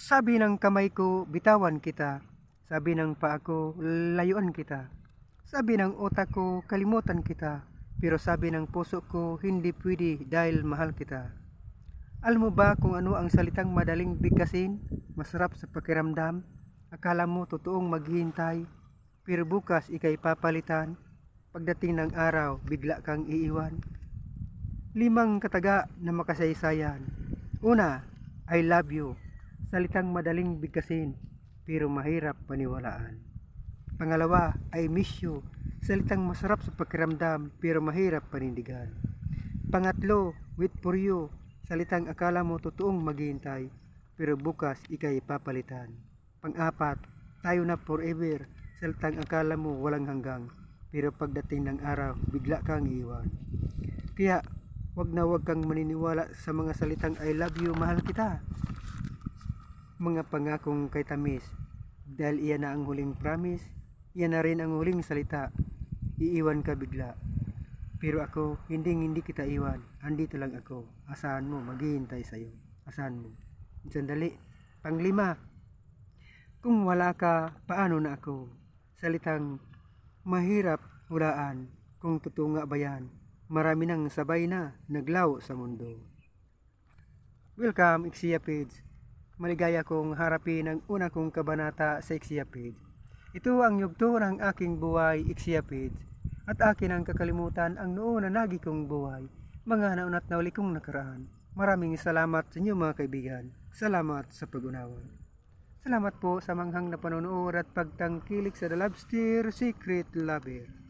Sabi ng kamay ko, bitawan kita. Sabi ng paa ko, layuan kita. Sabi ng utak ko, kalimutan kita. Pero sabi ng puso ko, hindi pwede dahil mahal kita. Alam mo ba kung ano ang salitang madaling bigkasin? Masarap sa pakiramdam? Akala mo totoong maghihintay? Pero bukas ikay papalitan? Pagdating ng araw, bigla kang iiwan? 5 kataga na makasaysayan. Una, I love you. Salitang madaling bigkasin, pero mahirap paniwalaan. Pangalawa, I miss you. Salitang masarap sa pakiramdam, pero mahirap panindigan. Pangatlo, wait for you. Salitang akala mo totoong maghihintay, pero bukas ikay papalitan. Pang-apat, tayo na forever. Salitang akala mo walang hanggang, pero pagdating ng araw, bigla kang iiwan. Kaya, wag na wag kang maniniwala sa mga salitang I love you, mahal kita. Mga pangakong kay tamis, dahil iyan na ang huling promise, iyan na rin ang huling salita, iiwan ka bigla. Pero ako, hindi kita iwan, andito lang ako, asahan mo, maghihintay sa'yo, asahan mo. Sandali, Pang-5, kung wala ka, paano na ako? Salitang mahirap hulaan, kung totoo nga ba yan, marami nang sabay na naglaw sa mundo. Welcome, Ixia Page. Maligaya kong harapin ang una kong kabanata sa Ixia Page. Ito ang yugto ng aking buhay, Ixia Page. At akin ang kakalimutan ang noon na nagi kong buhay, mga naunat na uli kong nakaraan. Maraming salamat sa inyo mga kaibigan. Salamat sa pag-unawa. Salamat po sa manghang na panonood at pagtangkilik sa The Lobster Secret Lover.